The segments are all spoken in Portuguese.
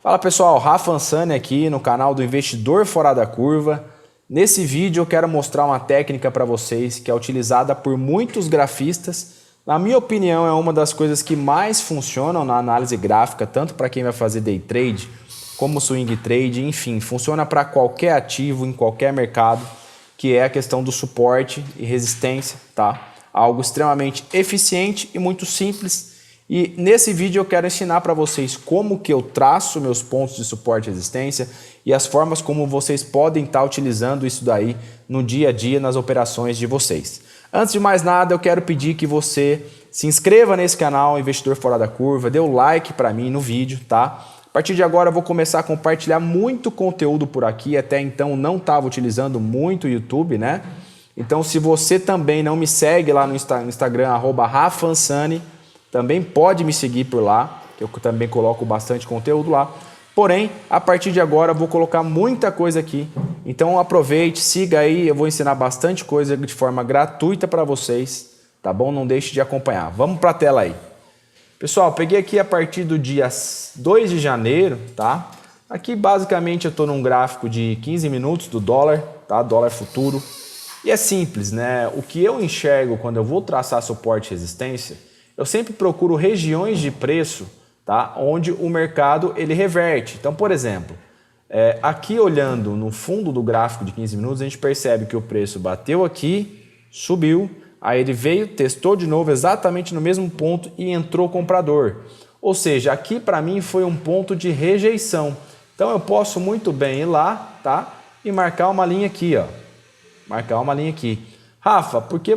Fala pessoal, Rafa Ansani aqui no canal do Investidor Fora da Curva. Nesse vídeo eu quero mostrar uma técnica para vocês que é utilizada por muitos grafistas. Na minha opinião é uma das coisas que mais funcionam na análise gráfica, tanto para quem vai fazer day trade como swing trade, enfim, funciona para qualquer ativo em qualquer mercado, que é a questão do suporte e resistência, tá? Algo extremamente eficiente e muito simples. E nesse vídeo eu quero ensinar para vocês como que eu traço meus pontos de suporte e resistência e as formas como vocês podem estar utilizando isso daí no dia a dia nas operações de vocês. Antes de mais nada, eu quero pedir que você se inscreva nesse canal Investidor Fora da Curva, dê o like para mim no vídeo, tá? A partir de agora eu vou começar a compartilhar muito conteúdo por aqui, até então não estava utilizando muito o YouTube, né? Então se você também não me segue lá no Instagram, @RafaAnsani, também pode me seguir por lá, que eu também coloco bastante conteúdo lá. Porém, a partir de agora eu vou colocar muita coisa aqui. Então aproveite, siga aí, eu vou ensinar bastante coisa de forma gratuita para vocês, tá bom? Não deixe de acompanhar. Vamos para a tela aí. Pessoal, peguei aqui a partir do dia 2 de janeiro, tá? Aqui basicamente eu estou num gráfico de 15 minutos do dólar, tá? Dólar futuro. E é simples, né? O que eu enxergo quando eu vou traçar suporte e resistência, eu sempre procuro regiões de preço, tá? Onde o mercado ele reverte. Então, por exemplo, aqui olhando no fundo do gráfico de 15 minutos, a gente percebe que o preço bateu aqui, subiu, aí ele veio, testou de novo exatamente no mesmo ponto e entrou comprador. Ou seja, aqui para mim foi um ponto de rejeição. Então eu posso muito bem ir lá, tá? E marcar uma linha aqui, ó. Marcar uma linha aqui. Rafa, por que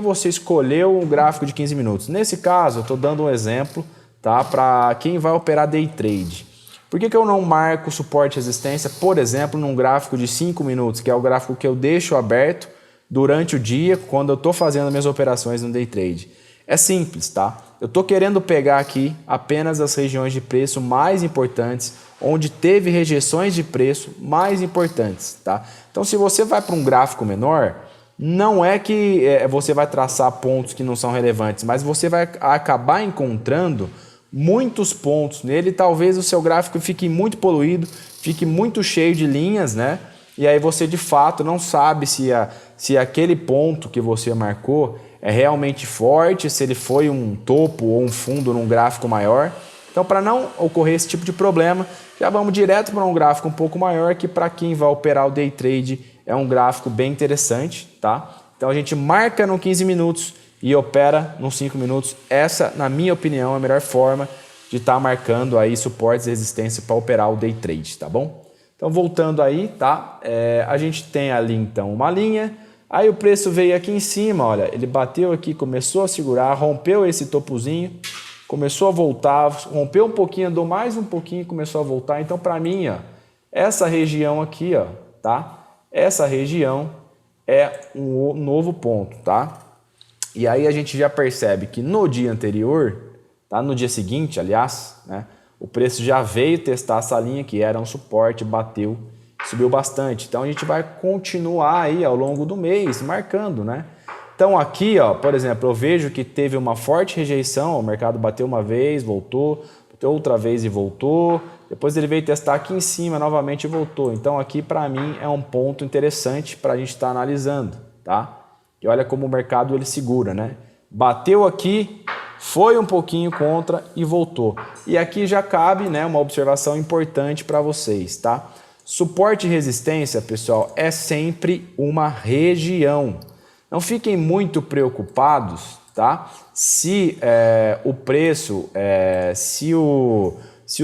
você escolheu um gráfico de 15 minutos? Nesse caso, eu estou dando um exemplo, tá? Para quem vai operar day trade. Por que eu não marco suporte e resistência, por exemplo, num gráfico de 5 minutos, que é o gráfico que eu deixo aberto durante o dia, quando eu estou fazendo minhas operações no day trade? É simples, tá? Eu estou querendo pegar aqui apenas as regiões de preço mais importantes, onde teve rejeições de preço mais importantes, tá? Então, se você vai para um gráfico menor, não é que você vai traçar pontos que não são relevantes, mas você vai acabar encontrando muitos pontos nele. Talvez o seu gráfico fique muito poluído, fique muito cheio de linhas, né? E aí você de fato não sabe se aquele ponto que você marcou é realmente forte, se ele foi um topo ou um fundo num gráfico maior. Então, para não ocorrer esse tipo de problema, já vamos direto para um gráfico um pouco maior, que para quem vai operar o day trade é um gráfico bem interessante, tá? Então a gente marca no 15 minutos e opera nos 5 minutos. Essa, na minha opinião, é a melhor forma de estar marcando aí suportes e resistência para operar o day trade, tá bom? Então voltando aí, tá? A gente tem ali então uma linha, aí o preço veio aqui em cima, olha, ele bateu aqui, começou a segurar, rompeu esse topozinho, começou a voltar, rompeu um pouquinho, andou mais um pouquinho e começou a voltar. Então, para mim, ó, essa região aqui, ó, tá? Essa região é um novo ponto, tá? E aí a gente já percebe que no dia anterior, tá? No dia seguinte, aliás, né? O preço já veio testar essa linha que era um suporte, bateu, subiu bastante. Então, a gente vai continuar aí ao longo do mês marcando, né? Então aqui, ó, por exemplo, eu vejo que teve uma forte rejeição, o mercado bateu uma vez, voltou, bateu outra vez e voltou, depois ele veio testar aqui em cima novamente e voltou. Então aqui para mim é um ponto interessante para a gente estar analisando, tá? E olha como o mercado ele segura, né? Bateu aqui, foi um pouquinho contra e voltou. E aqui já cabe, né, uma observação importante para vocês, tá? Suporte e resistência, pessoal, é sempre uma região. Não fiquem muito preocupados, tá? Se o preço, se o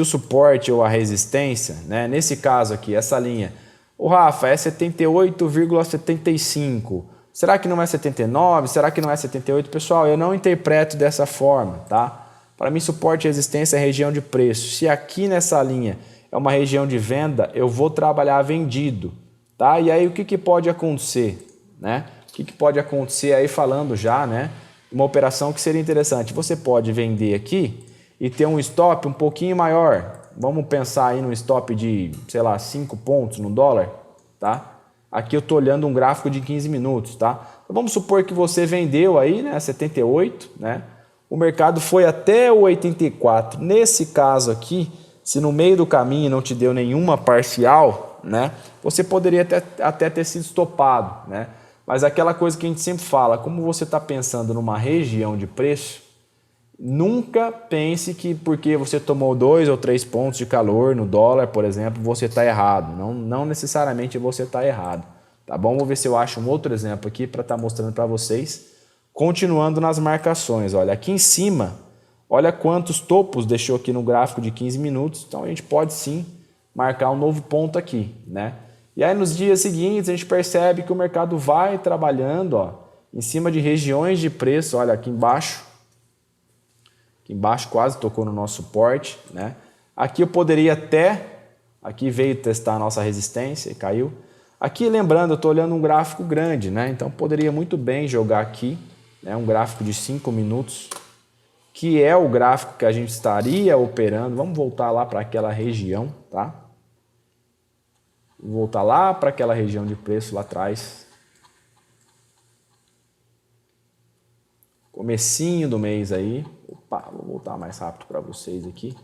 suporte ou a resistência, né? Nesse caso aqui, essa linha, o Rafa é 78,75. Será que não é 79? Será que não é 78? Pessoal, eu não interpreto dessa forma, tá? Para mim, suporte e resistência é região de preço. Se aqui nessa linha é uma região de venda, eu vou trabalhar vendido, tá? E aí o que pode acontecer, né? O que pode acontecer aí falando já, né? Uma operação que seria interessante. Você pode vender aqui e ter um stop um pouquinho maior. Vamos pensar aí num stop de, sei lá, 5 pontos no dólar, tá? Aqui eu estou olhando um gráfico de 15 minutos, tá? Então, vamos supor que você vendeu aí, né? 78, né? O mercado foi até o 84. Nesse caso aqui, se no meio do caminho não te deu nenhuma parcial, né, você poderia até ter sido estopado, né? Mas aquela coisa que a gente sempre fala, como você está pensando numa região de preço, nunca pense que porque você tomou 2 ou 3 pontos de calor no dólar, por exemplo, você está errado. Não necessariamente você está errado. Tá bom? Vou ver se eu acho um outro exemplo aqui para estar mostrando para vocês. Continuando nas marcações, olha, aqui em cima, olha quantos topos deixou aqui no gráfico de 15 minutos. Então a gente pode sim marcar um novo ponto aqui, né? E aí nos dias seguintes a gente percebe que o mercado vai trabalhando, ó, em cima de regiões de preço, olha aqui embaixo. Aqui embaixo quase tocou no nosso suporte, né? Aqui eu poderia aqui veio testar a nossa resistência e caiu. Aqui lembrando, eu estou olhando um gráfico grande, né? Então poderia muito bem jogar aqui, né, um gráfico de 5 minutos, que é o gráfico que a gente estaria operando. Vamos voltar lá para aquela região, tá? Vou voltar lá para aquela região de preço lá atrás. Comecinho do mês aí. Opa, vou voltar mais rápido para vocês aqui.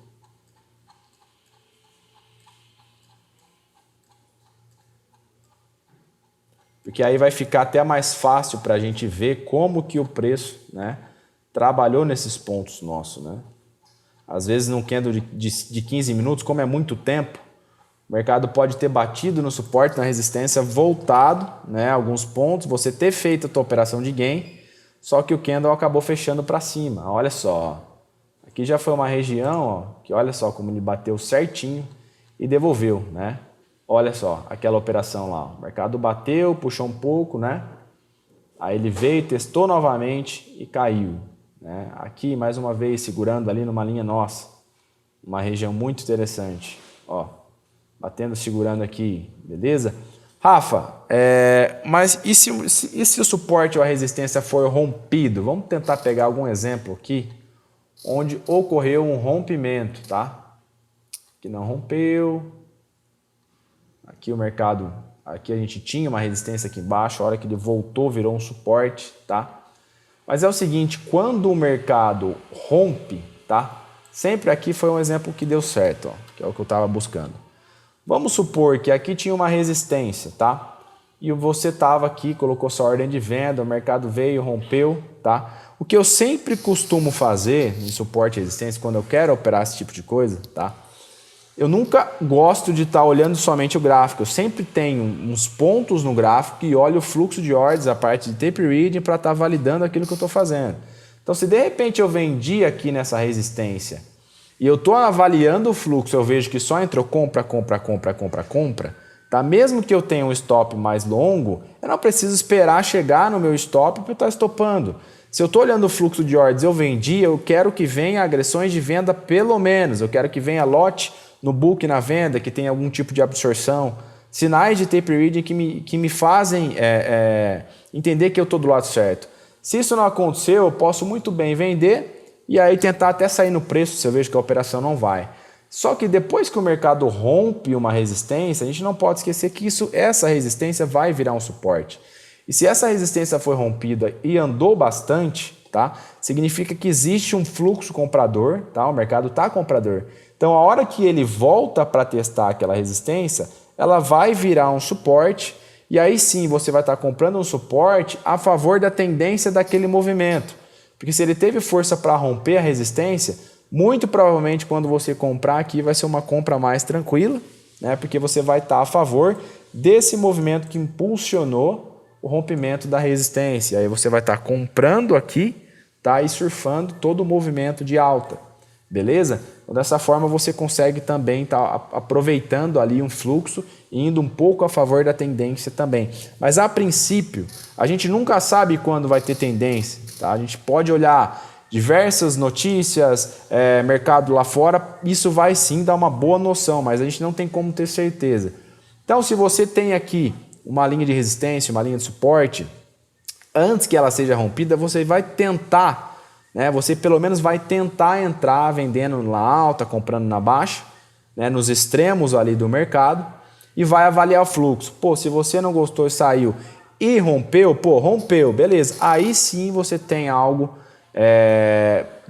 Porque aí vai ficar até mais fácil para a gente ver como que o preço, né, trabalhou nesses pontos nossos, né? Às vezes num candle de 15 minutos, como é muito tempo, o mercado pode ter batido no suporte, na resistência, voltado, né, alguns pontos, você ter feito a tua operação de gain, só que o candle acabou fechando para cima. Olha só, aqui já foi uma região, ó, que olha só como ele bateu certinho e devolveu, né? Olha só, aquela operação lá, o mercado bateu, puxou um pouco, né? Aí ele veio, testou novamente e caiu, né? Aqui, mais uma vez, segurando ali numa linha nossa, uma região muito interessante, ó, batendo, segurando aqui, beleza? Rafa, mas e se o suporte ou a resistência for rompido? Vamos tentar pegar algum exemplo aqui, onde ocorreu um rompimento, tá? Que não rompeu. Aqui o mercado, aqui a gente tinha uma resistência aqui embaixo, a hora que ele voltou virou um suporte, tá? Mas é o seguinte, quando o mercado rompe, tá? Sempre aqui foi um exemplo que deu certo, ó, que é o que eu estava buscando. Vamos supor que aqui tinha uma resistência, tá? E você estava aqui, colocou sua ordem de venda, o mercado veio, rompeu, tá? O que eu sempre costumo fazer em suporte e resistência, quando eu quero operar esse tipo de coisa, tá? Eu nunca gosto de estar olhando somente o gráfico. Eu sempre tenho uns pontos no gráfico e olho o fluxo de ordens, a parte de tape reading, para estar validando aquilo que eu estou fazendo. Então, se de repente eu vendi aqui nessa resistência e eu estou avaliando o fluxo, eu vejo que só entrou compra, tá? Mesmo que eu tenha um stop mais longo, eu não preciso esperar chegar no meu stop para eu estar estopando. Se eu estou olhando o fluxo de ordens, eu vendi, eu quero que venha agressões de venda pelo menos, eu quero que venha lote no book, na venda, que tem algum tipo de absorção, sinais de tape reading que me fazem entender que eu estou do lado certo. Se isso não aconteceu, eu posso muito bem vender e aí tentar até sair no preço se eu vejo que a operação não vai. Só que depois que o mercado rompe uma resistência, a gente não pode esquecer que essa resistência vai virar um suporte. E se essa resistência foi rompida e andou bastante, tá? Significa que existe um fluxo comprador, tá? O mercado está comprador. Então, a hora que ele volta para testar aquela resistência, ela vai virar um suporte e aí sim você vai estar comprando um suporte a favor da tendência daquele movimento. Porque se ele teve força para romper a resistência, muito provavelmente quando você comprar aqui vai ser uma compra mais tranquila, né? Porque você vai estar a favor desse movimento que impulsionou o rompimento da resistência. Aí você vai estar comprando aqui, tá? E surfando todo o movimento de alta. Beleza? Então, dessa forma você consegue também estar aproveitando ali um fluxo e indo um pouco a favor da tendência também. Mas a princípio, a gente nunca sabe quando vai ter tendência, tá? A gente pode olhar diversas notícias, mercado lá fora, isso vai sim dar uma boa noção, mas a gente não tem como ter certeza. Então, se você tem aqui uma linha de resistência, uma linha de suporte, antes que ela seja rompida, você vai tentar, né? Você pelo menos vai tentar entrar vendendo na alta, comprando na baixa, né? Nos extremos ali do mercado e vai avaliar o fluxo. Pô, se você não gostou e saiu e rompeu, rompeu, beleza. Aí sim você tem algo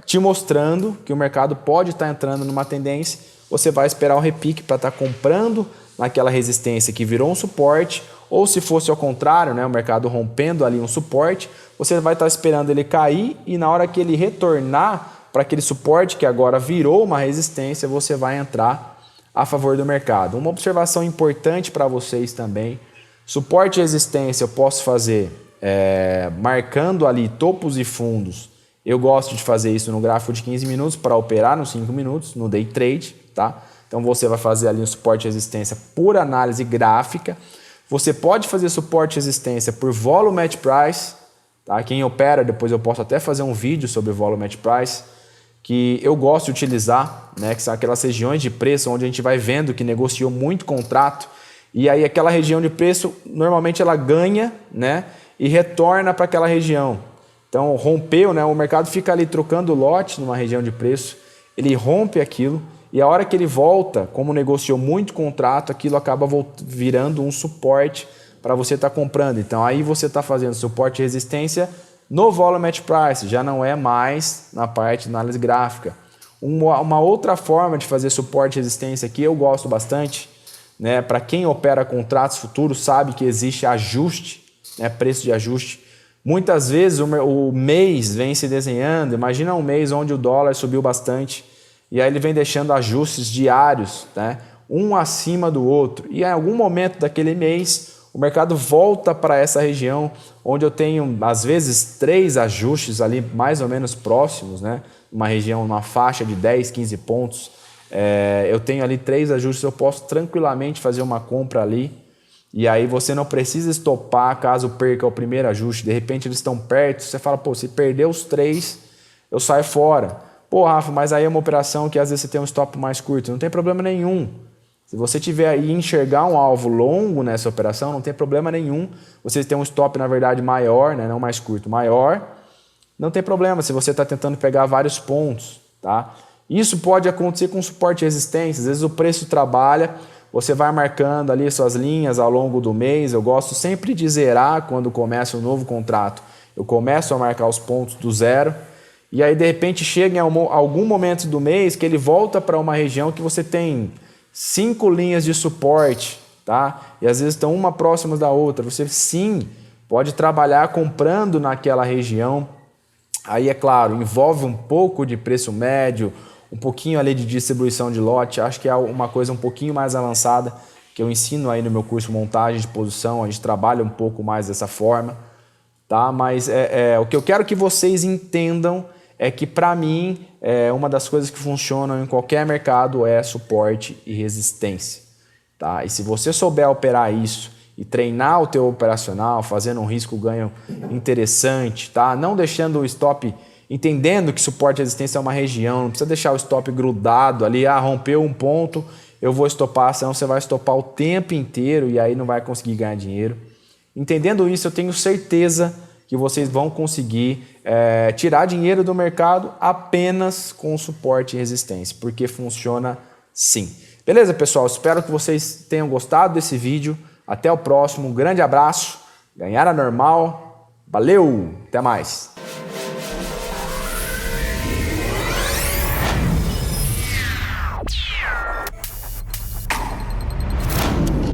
te mostrando que o mercado pode estar entrando numa tendência você vai esperar o repique para estar comprando naquela resistência que virou um suporte, ou se fosse ao contrário, né, o mercado rompendo ali um suporte, você vai estar esperando ele cair e na hora que ele retornar para aquele suporte que agora virou uma resistência, você vai entrar a favor do mercado. Uma observação importante para vocês também, suporte e resistência eu posso fazer marcando ali topos e fundos. Eu gosto de fazer isso no gráfico de 15 minutos para operar nos 5 minutos, no day trade, tá? Então você vai fazer ali um suporte e resistência por análise gráfica. Você pode fazer suporte e resistência por volume at price, tá? Quem opera, depois eu posso até fazer um vídeo sobre volume at price, que eu gosto de utilizar, né? Que são aquelas regiões de preço onde a gente vai vendo que negociou muito contrato e aí aquela região de preço normalmente ela ganha, né? E retorna para aquela região. Então rompeu, né? O mercado fica ali trocando lote numa região de preço, ele rompe aquilo e a hora que ele volta, como negociou muito contrato, aquilo acaba virando um suporte para você estar comprando. Então aí você está fazendo suporte e resistência no volume at price, já não é mais na parte de análise gráfica. Uma outra forma de fazer suporte e resistência que eu gosto bastante, né? Para quem opera contratos futuros sabe que existe ajuste, né? Preço de ajuste. Muitas vezes o mês vem se desenhando, imagina um mês onde o dólar subiu bastante e aí ele vem deixando ajustes diários, né? Um acima do outro e em algum momento daquele mês o mercado volta para essa região onde eu tenho às vezes 3 ajustes ali mais ou menos próximos, né? Uma região, uma faixa de 10, 15 pontos, eu tenho ali 3 ajustes, eu posso tranquilamente fazer uma compra ali. E aí você não precisa estopar caso perca o primeiro ajuste. De repente eles estão perto, você fala, pô, se perder os 3, eu saio fora. Pô, Rafa, mas aí é uma operação que às vezes você tem um stop mais curto. Não tem problema nenhum. Se você tiver aí enxergar um alvo longo nessa operação, não tem problema nenhum. Você tem um stop, na verdade, maior, né? Não mais curto, maior. Não tem problema se você está tentando pegar vários pontos, tá? Isso pode acontecer com suporte e resistência. Às vezes o preço trabalha, você vai marcando ali suas linhas ao longo do mês. Eu gosto sempre de zerar quando começa um novo contrato. Eu começo a marcar os pontos do zero e aí de repente chega em algum momento do mês que ele volta para uma região que você tem 5 linhas de suporte, tá? E às vezes estão uma próxima da outra. Você sim pode trabalhar comprando naquela região. Aí é claro, envolve um pouco de preço médio, um pouquinho ali de distribuição de lote. Acho que é uma coisa um pouquinho mais avançada que eu ensino aí no meu curso montagem de posição. A gente trabalha um pouco mais dessa forma, tá? Mas o que eu quero que vocês entendam é que para mim uma das coisas que funcionam em qualquer mercado é suporte e resistência, tá? E se você souber operar isso e treinar o teu operacional, fazendo um risco-ganho interessante, tá? Não deixando o stop, entendendo que suporte e resistência é uma região, não precisa deixar o stop grudado ali, rompeu um ponto, eu vou estopar, senão você vai estopar o tempo inteiro e aí não vai conseguir ganhar dinheiro. Entendendo isso, eu tenho certeza que vocês vão conseguir tirar dinheiro do mercado apenas com suporte e resistência, porque funciona sim. Beleza, pessoal? Espero que vocês tenham gostado desse vídeo. Até o próximo. Um grande abraço. Ganhar a normal. Valeu! Até mais!